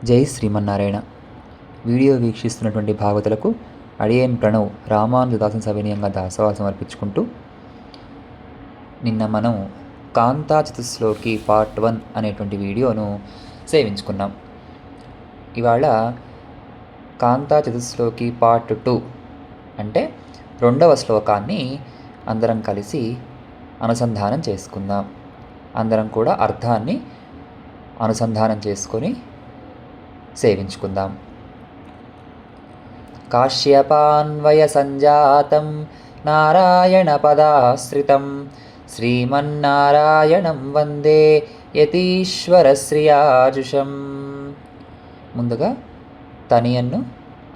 జై శ్రీమన్నారాయణ. వీడియో వీక్షిస్తున్నటువంటి భాగవతులకు అడియన్ ప్రణవ్ రామానుజదాసం సవినయంగా దాసవాలు సమర్పించుకుంటూ, నిన్న మనం కాంతా చతుశ్లోకి పార్ట్ 1 అనేటువంటి వీడియోను సేవించుకున్నాం. ఇవాళ కాంతా చతుశ్లోకి పార్ట్ 2 అంటే 2వ శ్లోకాన్ని అందరం కలిసి అనుసంధానం చేసుకుందాం. అందరం కూడా అర్థాన్ని అనుసంధానం చేసుకొని సేవించుకుందాం. కాశ్యపాన్వయ సంజాతం నారాయణ పదాశ్రితం శ్రీమన్నారాయణం వందే యతీశ్వర శ్రియాజుషం. ముందుగా తనియన్ను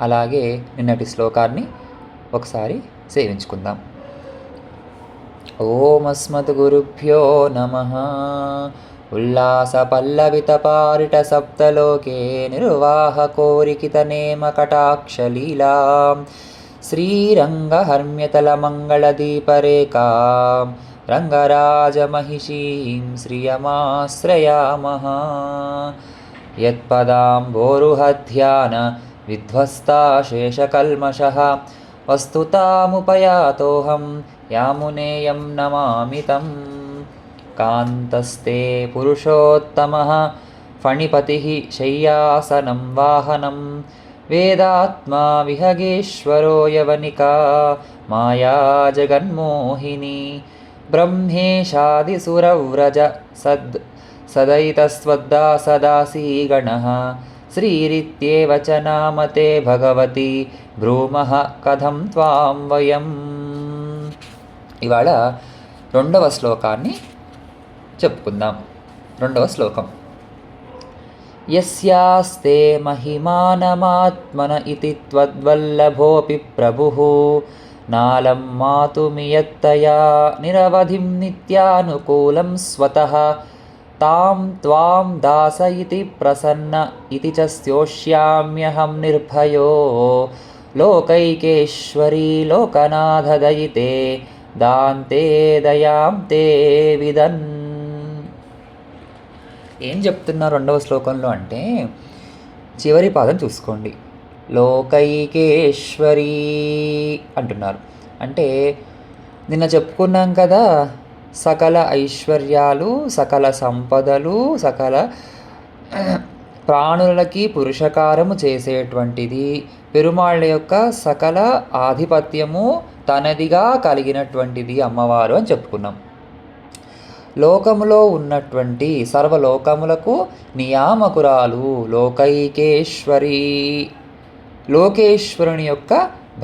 అలాగే నిన్నటి శ్లోకాన్ని ఒకసారి సేవించుకుందాం. ఓం అస్మద్ గురుభ్యో నమః. ఉల్లాసపల్లవితపారిట సప్తలోకే నిర్వాహకోరికితనేమ కటాక్షలీలాం శ్రీరంగహర్మ్యతలమంగళదీపరేకాం రంగరాజమహిషీం శ్రియమాశ్రయామః. యత్పదాంబోరుహధ్యాన విధ్వస్తాశేషకల్మషః వస్తుతాముపయాతోహం యామునేయం నమామి తం. కాంతస్తే పురుషోత్తమః ఫణిపతిః శయ్యాసనం వాహనం వేదాత్మా విహగేశ్వరో యవనికా మాయా జగన్మోహిని బ్రహ్మేశాదిసురవ్రజ సదైతస్వద్దాసదాసీగణః శ్రీరిత్యేవ చ నామతే భగవతి బ్రూమః కథం త్వాం వయం. ఇవాళ 2వ శ్లోకాన్ని చెప్పుకుందాం. 2వ శ్లోకం. యస్యాస్తే మహిమానమాత్మన ఇతి త్వద్వల్లభోపి ప్రభుః నాలం మాతుమియత్తయా నిరవధిం నిత్యానుకూలం స్వతః తాం త్వాం దాస ఇతి ప్రసన్న ఇతి చ స్తోష్యామ్యహం నిర్భయో లోకైకేశ్వరీ లోకనాథదయితే దాంతే దయాం తే విదన్. ఏం చెప్తున్నారు 2వ శ్లోకంలో అంటే, చివరి పాదం చూసుకోండి. లోకైకేశ్వరీ అంటున్నారు. అంటే నిన్న చెప్పుకున్నాం కదా, సకల ఐశ్వర్యాలు, సకల సంపదలు, సకల ప్రాణులకి పురుషకారము చేసేటువంటిది, పెరుమాళ్ళ యొక్క సకల ఆధిపత్యము తనదిగా కలిగినటువంటిది అమ్మవారు అని చెప్పుకున్నాం. లోకములో ఉన్నటువంటి సర్వలోకములకు నియామకురాలు లోకైకేశ్వరి. లోకేశ్వరుని యొక్క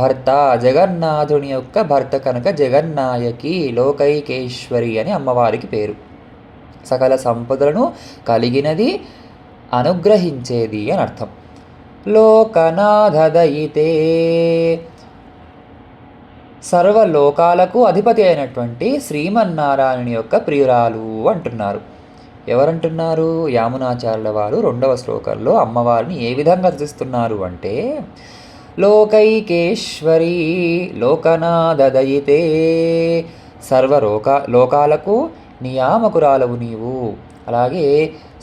భర్త, జగన్నాథుని యొక్క భర్త కనుక జగన్నాయకి, లోకైకేశ్వరి అని అమ్మవారికి పేరు. సకల సంపదలను కలిగినది, అనుగ్రహించేది అని అర్థం. లోకనాథదయితే, సర్వలోకాలకు అధిపతి అయినటువంటి శ్రీమన్నారాయణుని యొక్క ప్రియురాలు అంటున్నారు. ఎవరంటున్నారు? యామునాచార్యుల వారు 2వ శ్లోకంలో అమ్మవారిని ఏ విధంగా రచిస్తున్నారు అంటే, లోకైకేశ్వరీ లోకనాథదయితే, లోకాలకు నియామకురాలవు నీవు, అలాగే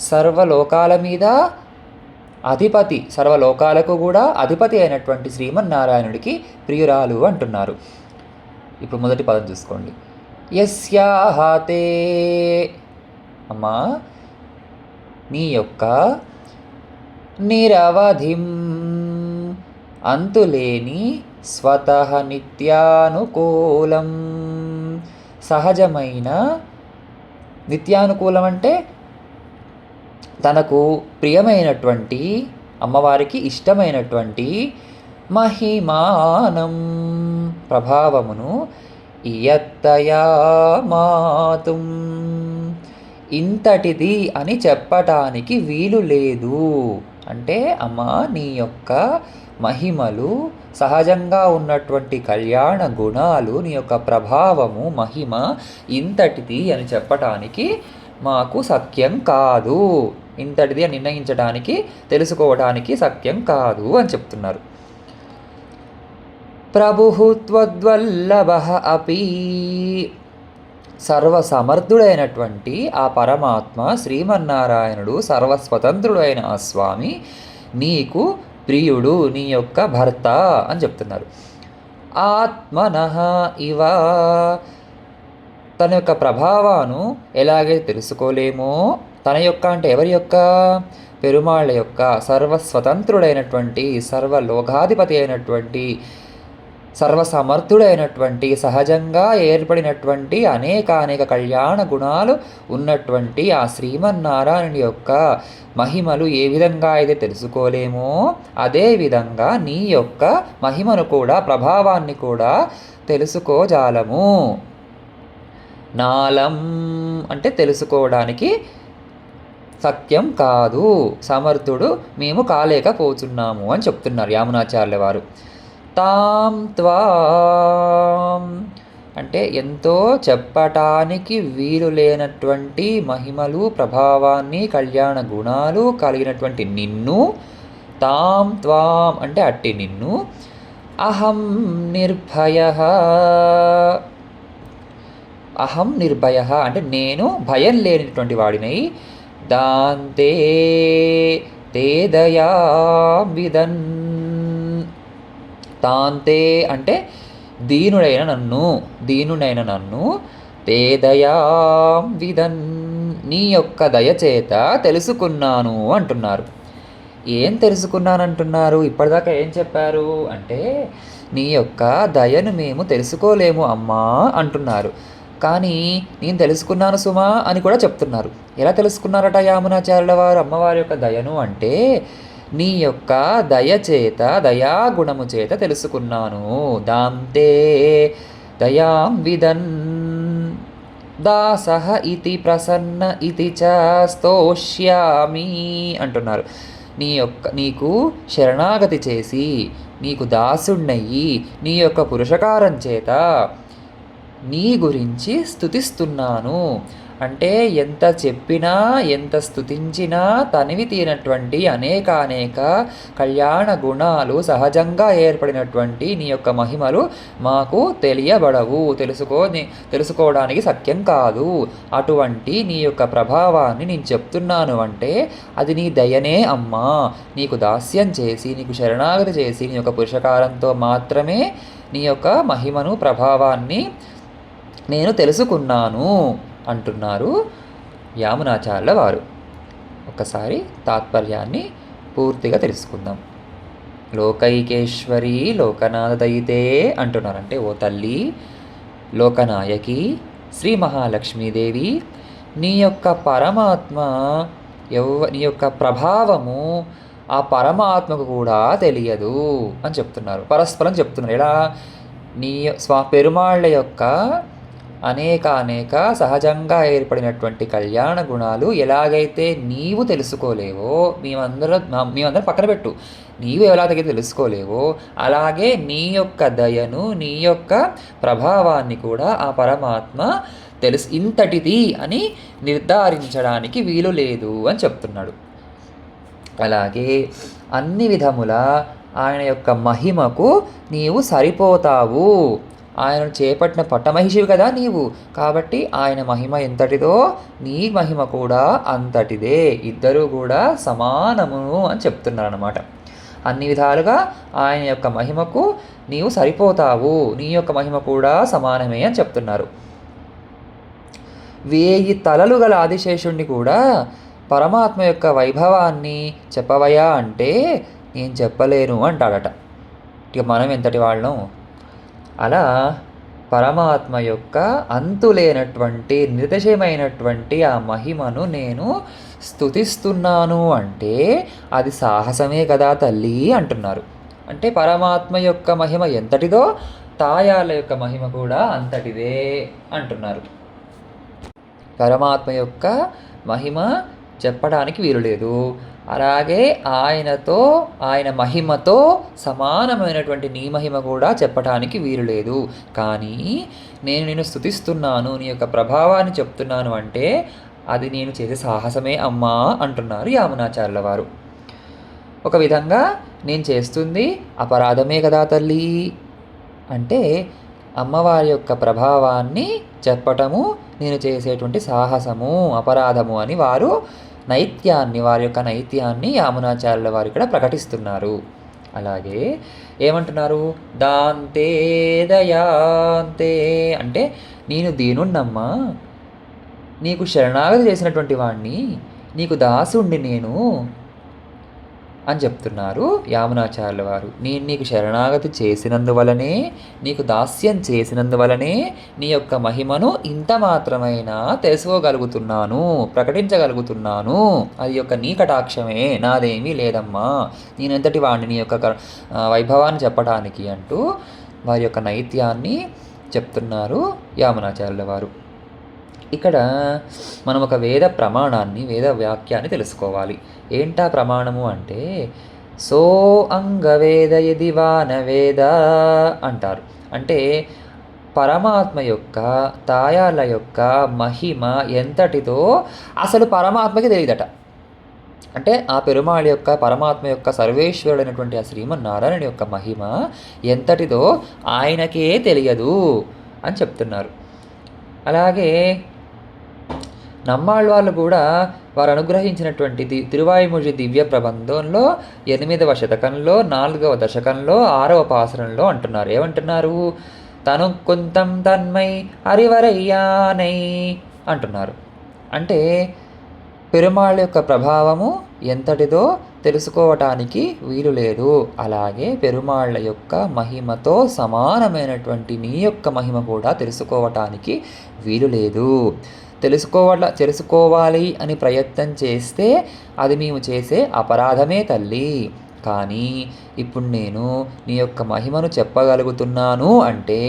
సర్వలోకాల మీద అధిపతి, సర్వలోకాలకు కూడా అధిపతి అయినటువంటి శ్రీమన్నారాయణుడికి ప్రియురాలు అంటున్నారు. ఇప్పుడు మొదటి పదం చూసుకోండి. యస్యాహతే, అమ్మా నీ యొక్క నిరవధిం అంతులేని స్వతః నిత్యానుకూలం, సహజమైన, నిత్యానుకూలం అంటే తనకు ప్రియమైనటువంటి, అమ్మవారికి ఇష్టమైనటువంటి మహిమానం ప్రభావమును ఇయత్తయా మాతుం ఇంతటిది అని చెప్పటానికి వీలు లేదు. అంటే అమ్మా నీ యొక్క మహిమలు, సహజంగా ఉన్నటువంటి కళ్యాణ గుణాలు, నీ యొక్క ప్రభావము, మహిమ ఇంతటిది అని చెప్పటానికి మాకు సఖ్యం కాదు, ఇంతటిది అని నిర్ణయించడానికి, తెలుసుకోవడానికి సఖ్యం కాదు అని చెప్తున్నారు. ప్రభుః త్వద్వల్లభః అపి, సర్వసమర్థుడైనటువంటి ఆ పరమాత్మ శ్రీమన్నారాయణుడు, సర్వస్వతంత్రుడైన ఆ స్వామి నీకు ప్రియుడు, నీ యొక్క భర్త అని చెప్తున్నారు. ఆత్మనః ఇవ, తన యొక్క ప్రభావాన్ని ఎలాగైతే తెలుసుకోలేమో, తన యొక్క అంటే ఎవరి యొక్క, పెరుమాళ్ళ యొక్క సర్వస్వతంత్రుడైనటువంటి, సర్వలోకాధిపతి అయినటువంటి, సర్వసమర్థుడైనటువంటి, సహజంగా ఏర్పడినటువంటి అనేక కళ్యాణ గుణాలు ఉన్నటువంటి ఆ శ్రీమన్నారాయణుని యొక్క మహిమలు ఏ విధంగా అయితే తెలుసుకోలేమో, అదేవిధంగా నీ యొక్క మహిమను కూడా, ప్రభావాన్ని కూడా తెలుసుకోజాలము. నాలం అంటే తెలుసుకోవడానికి సత్యం కాదు, సమర్థుడు మేము కాలేకపోతున్నాము అని చెప్తున్నారు యామునాచార్యుల వారు. తాం త్వాం అంటే ఎంతో చెప్పటానికి వీలు లేనటువంటి మహిమలు, ప్రభావాన్ని, కళ్యాణ గుణాలు కలిగినటువంటి నిన్ను, తాం త్వాం అంటే అట్టి నిన్ను, అహం నిర్భయః, అహం నిర్భయః అంటే నేను భయం లేనిటువంటి వాడినై, దాంతే తే దయావిదన్, తాంతే అంటే దీనుడైన నన్ను తే దయావిదన్ నీ యొక్క దయచేత తెలుసుకున్నాను అంటున్నారు. ఏం తెలుసుకున్నానంటున్నారు? ఇప్పటిదాకా ఏం చెప్పారు అంటే, నీ యొక్క దయను మేము తెలుసుకోలేము అమ్మా అంటున్నారు. కానీ నేను తెలుసుకున్నాను సుమా అని కూడా చెప్తున్నారు. ఎలా తెలుసుకున్నారట యామునాచార్యుల వారు అమ్మవారి యొక్క దయను అంటే, నీ యొక్క దయచేత, దయాగుణము చేత తెలుసుకున్నాను. దాంతే దయాం విదన్ దాసః ఇతి ప్రసన్న ఇతి చ స్తోష్యామి అంటున్నారు. నీకు శరణాగతి చేసి, నీకు దాసుణ్ణయ్యి, నీ యొక్క పురుషకారం చేత నీ గురించి స్తుతిస్తున్నాను. అంటే ఎంత చెప్పినా, ఎంత స్తుతించినా తనివి తీరినటువంటి అనేక కళ్యాణ గుణాలు, సహజంగా ఏర్పడినటువంటి నీ యొక్క మహిమలు మాకు తెలియబడవు, తెలుసుకోవడానికి సత్యం కాదు. అటువంటి నీ యొక్క ప్రభావాన్ని నేను చెప్తున్నాను అంటే అది నీ దయనే అమ్మా. నీకు దాస్యం చేసి, నీకు శరణాగతి చేసి, నీ యొక్క పురుషకారంతో మాత్రమే నీ యొక్క మహిమను, ప్రభావాన్ని నేను తెలుసుకున్నాను అంటున్నారు యామునాచార్యుల వారు. ఒకసారి తాత్పర్యాన్ని పూర్తిగా తెలుసుకుందాం. లోకైకేశ్వరి లోకనాథదయితే అంటున్నారు. అంటే ఓ తల్లి లోకనాయకి శ్రీ మహాలక్ష్మీదేవి, నీ యొక్క పరమాత్మ నీ యొక్క ప్రభావము ఆ పరమాత్మకు కూడా తెలియదు అని చెప్తున్నారు. పరస్పరం చెప్తున్నారు. ఎలా? నీ పెరుమాళ్ళ యొక్క అనేక సహజంగా ఏర్పడినటువంటి కళ్యాణ గుణాలు ఎలాగైతే నీవు తెలుసుకోలేవో, మేమందరం పక్కన పెట్టు, నీవు ఎలాగైతే తెలుసుకోలేవో, అలాగే నీ యొక్క దయను, నీ యొక్క ప్రభావాన్ని కూడా ఆ పరమాత్మ ఇంతటిది అని నిర్ధారించడానికి వీలు లేదు అని చెప్తున్నాడు. అలాగే అన్ని విధముల ఆయన యొక్క మహిమకు నీవు సరిపోతావు. ఆయనను చేపట్టిన పట్టమహిషివి కదా నీవు, కాబట్టి ఆయన మహిమ ఎంతటిదో నీ మహిమ కూడా అంతటిదే, ఇద్దరూ కూడా సమానము అని చెప్తున్నారు అన్నమాట. అన్ని విధాలుగా ఆయన యొక్క మహిమకు నీవు సరిపోతావు, నీ యొక్క మహిమ కూడా సమానమే అని చెప్తున్నారు. 1000 తలలు గల ఆదిశేషుణ్ణి కూడా పరమాత్మ యొక్క వైభవాన్ని చెప్పవయా అంటే నేను చెప్పలేను అంటాడట. ఇక మనం ఎంతటి వాళ్ళం? అలా పరమాత్మ యొక్క అంతులేనటువంటి, నిర్దిశయమైనటువంటి ఆ మహిమను నేను స్తుతిస్తున్నాను అంటే అది సాహసమే కదా తల్లి అంటున్నారు. అంటే పరమాత్మ యొక్క మహిమ ఎంతటిదో తాయాల యొక్క మహిమ కూడా అంతటిదే అంటున్నారు. పరమాత్మ యొక్క మహిమ చెప్పడానికి వీలు లేదు. అలాగే ఆయన మహిమతో సమానమైనటువంటి నీ మహిమ కూడా చెప్పటానికి వీలు లేదు. కానీ నేను స్తుతిస్తున్నాను, నీ యొక్క ప్రభావాన్ని చెప్తున్నాను అంటే అది నేను చేసే సాహసమే అమ్మా అంటున్నారు యామునాచార్యుల వారు. ఒక విధంగా నేను చేస్తుంది అపరాధమే కదా తల్లి అంటే అమ్మవారి యొక్క ప్రభావాన్ని చెప్పటము నేను చేసేటువంటి సాహసము, అపరాధము అని వారు నైత్యాన్ని, వారి యొక్క నైత్యాన్ని యామునాచార్యుల వారు ఇక్కడ ప్రకటిస్తున్నారు. అలాగే ఏమంటున్నారు? దాంతే దయాంతే అంటే నేను దీనున్నమ్మా, నీకు శరణాగతి చేసినటువంటి వాణ్ణి, నీకు దాసుణ్ణి నేను అని చెప్తున్నారు యామునాచార్యుల వారు. నేను నీకు శరణాగతి చేసినందువలనే, నీకు దాస్యం చేసినందువలనే నీ యొక్క మహిమను ఇంత మాత్రమైనా తెలుసుకోగలుగుతున్నాను, ప్రకటించగలుగుతున్నాను. అది యొక్క నీ కటాక్షమే, నాదేమీ లేదమ్మా, నేనెంతటి వాడిని నీ యొక్క వైభవాన్ని చెప్పడానికి అంటూ వారి యొక్క నైత్యాన్ని చెప్తున్నారు యామునాచార్యుల వారు. ఇక్కడ మనం ఒక వేద ప్రమాణాన్ని, వేద వాక్యాన్ని తెలుసుకోవాలి. ఏంటా ప్రమాణము అంటే సో అంగవేద యది వానవేద అంటారు. అంటే పరమాత్మ యొక్క, తాయాల యొక్క మహిమ ఎంతటిదో అసలు పరమాత్మకి తెలియదట. అంటే ఆ పెరుమాళ్ యొక్క, పరమాత్మ యొక్క, సర్వేశ్వరుడైనటువంటి ఆ శ్రీమన్నారాయణ యొక్క మహిమ ఎంతటిదో ఆయనకే తెలియదు అని చెప్తున్నారు. అలాగే నమ్మాళ్ళవాళ్ళు కూడా వారు అనుగ్రహించినటువంటి తిరువాయిమొഴി దివ్య ప్రబంధంలో 8వ శతకంలో 4వ దశకంలో 6వ పాసురంలో అంటున్నారు. ఏమంటున్నారు? తను కొంతం తన్మై అరివరయ్యానై అంటున్నారు. అంటే పెరుమాళ్ యొక్క ప్రభావము ఎంతటిదో తెలుసుకోవటానికి వీలు లేదు. అలాగే పెరుమాళ్ళ యొక్క మహిమతో సమానమైనటువంటి నీ యొక్క మహిమ కూడా తెలుసుకోవటానికి వీలు లేదు. తెలుసుకోవాలి అని ప్రయత్నం చేస్తే అది మేము చేసే అపరాధమే తల్లి. కానీ ఇప్పుడు నేను నీ యొక్క మహిమను చెప్పగలుగుతున్నాను అంటే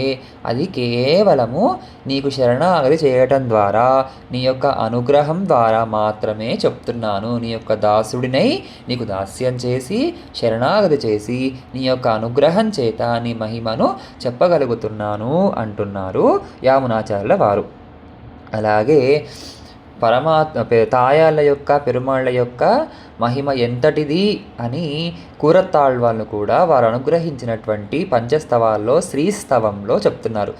అది కేవలము నీకు శరణాగతి చేయటం ద్వారా, నీ యొక్క అనుగ్రహం ద్వారా మాత్రమే చెప్తున్నాను. నీ యొక్క దాసుడినై నీకు దాస్యం చేసి, శరణాగతి చేసి, నీ యొక్క అనుగ్రహం చేత నీ మహిమను చెప్పగలుగుతున్నాను అంటున్నారు యామునాచార్యుల వారు. అలాగే తాయాళ్ళ యొక్క, పెరుమాళ్ళ యొక్క మహిమ ఎంతటిది అని కూరత్తాళ్వాళ్ళు కూడా వారు అనుగ్రహించినటువంటి పంచస్తవాల్లో శ్రీస్తవంలో చెప్తున్నారు.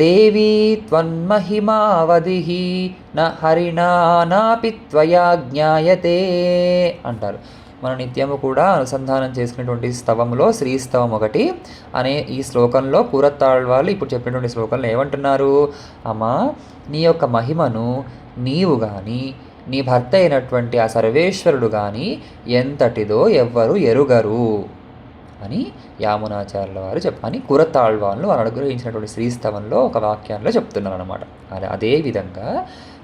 దేవీ త్వన్మహిమావధిహి న హరిణా నాపి త్వయా జ్ఞాయతే అంటారు. మన నిత్యము కూడా అనుసంధానం చేసుకునేటువంటి స్తవంలో శ్రీస్తవం ఒకటి అనే ఈ శ్లోకంలో కూరత్తాళ్వాళ్ళు ఇప్పుడు చెప్పినటువంటి శ్లోకంలో ఏమంటున్నారు? అమ్మా, నీ యొక్క మహిమను నీవు కానీ, నీ భర్త అయినటువంటి ఆ సర్వేశ్వరుడు కానీ ఎంతటిదో ఎవ్వరు ఎరుగరు అని యామునాచార్యుల వారు చెప్పని కూరత్తాళ్వాళ్ళు వారు అనుగ్రహించినటువంటి శ్రీస్తవంలో ఒక వాక్యంలో చెప్తున్నారు అనమాట. అదేవిధంగా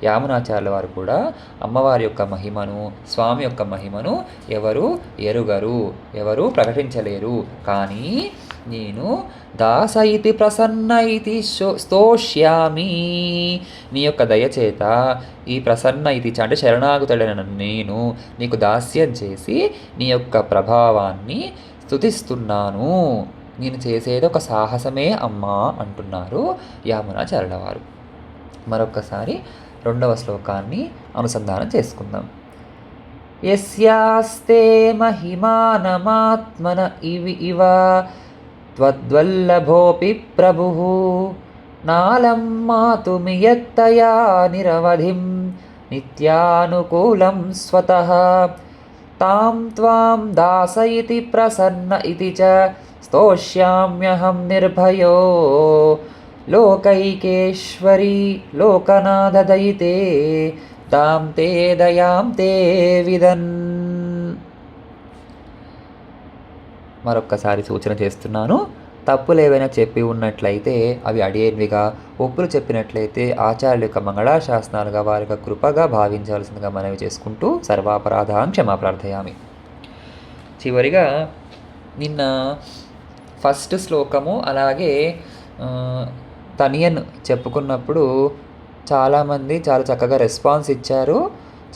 యామునాచార్యుల వారు కూడా అమ్మవారి యొక్క మహిమను, స్వామి యొక్క మహిమను ఎవరు ఎరుగరు, ఎవరు ప్రకటించలేరు. కానీ నేను దాస ఇతి ప్రసన్న ఇతి స్తోష్యామి, నీ యొక్క దయచేత ఈ ప్రసన్న ఇతి అంటే శరణాగతుడైన నేను నీకు దాస్యం చేసి నీ యొక్క ప్రభావాన్ని స్తుతిస్తున్నాను. నేను చేసేది ఒక సాహసమే అమ్మా అంటున్నారు యామునాచార్యుల వారు. మరొక్కసారి 2వ శ్లోకాన్ని అనుసంధానం చేసుకుందాం. యస్యాస్తే మహిమానమాత్మన ఇవ త్వద్వల్లభోపి ప్రభుః నాలం మాతుమియత్తయా నిరవధిం నిత్యానుకూలం స్వతః తాం త్వాం దాస ఇతి ప్రసన్న ఇతి చ స్తోష్యామ్యహం నిర్భయో లోకైకేశ్వరీ లోకనాథదయితే తాం తే దయాం తే విదన్. మరొక్కసారి సూచన చేస్తున్నాను. తప్పులు ఏవైనా చెప్పి ఉన్నట్లయితే అవి అడియేన్విగా, ఒప్పులు చెప్పినట్లయితే ఆచార్యుల యొక్క మంగళాశాసనాలుగా, వారి యొక్క కృపగా భావించవలసిందిగా మనవి చేసుకుంటూ సర్వాపరాధాన్ క్షమా ప్రార్థయామి. చివరిగా నిన్న ఫస్ట్ శ్లోకము అలాగే తనియన్ చెప్పుకున్నప్పుడు చాలామంది చాలా చక్కగా రెస్పాన్స్ ఇచ్చారు.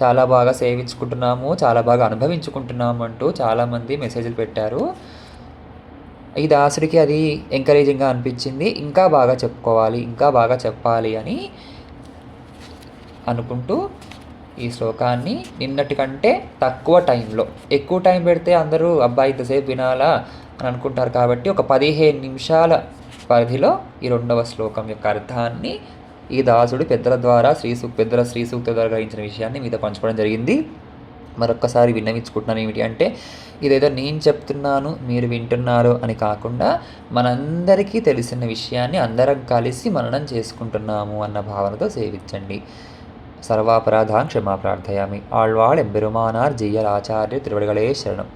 చాలా బాగా సేవించుకుంటున్నాము, చాలా బాగా అనుభవించుకుంటున్నాము అంటూ చాలామంది మెసేజ్లు పెట్టారు. ఈ దాసుడికి అది ఎంకరేజింగ్గా అనిపించింది. ఇంకా బాగా చెప్పుకోవాలి, ఇంకా బాగా చెప్పాలి అని అనుకుంటూ ఈ శ్లోకాన్ని నిన్నటి కంటే తక్కువ టైంలో, ఎక్కువ టైం పెడితే అందరూ అబ్బాయి ఇంతసేపు వినాలా అని అనుకుంటారు. కాబట్టి ఒక 15 నిమిషాల పరిధిలో ఈ 2వ శ్లోకం యొక్క అర్థాన్ని ఈ దాసుడు పెద్దల ద్వారా పెద్దల శ్రీ సూక్త ద్వారా గ్రహించిన విషయాన్ని మీతో పంచుకోవడం జరిగింది. మరొక్కసారి విన్నవించుకుంటున్నాను ఏమిటి అంటే, ఇదేదో నేను చెప్తున్నాను, మీరు వింటున్నారు అని కాకుండా, మనందరికీ తెలిసిన విషయాన్ని అందరం కలిసి మననం చేసుకుంటున్నాము అన్న భావనతో సేవించండి. సర్వాపరాధాన్ క్షమా ప్రార్థయామి. ఆళ్వాళ్ ఎంబెరుమానార్ జీయర్ ఆచార్య తిరువడిగళే శరణం.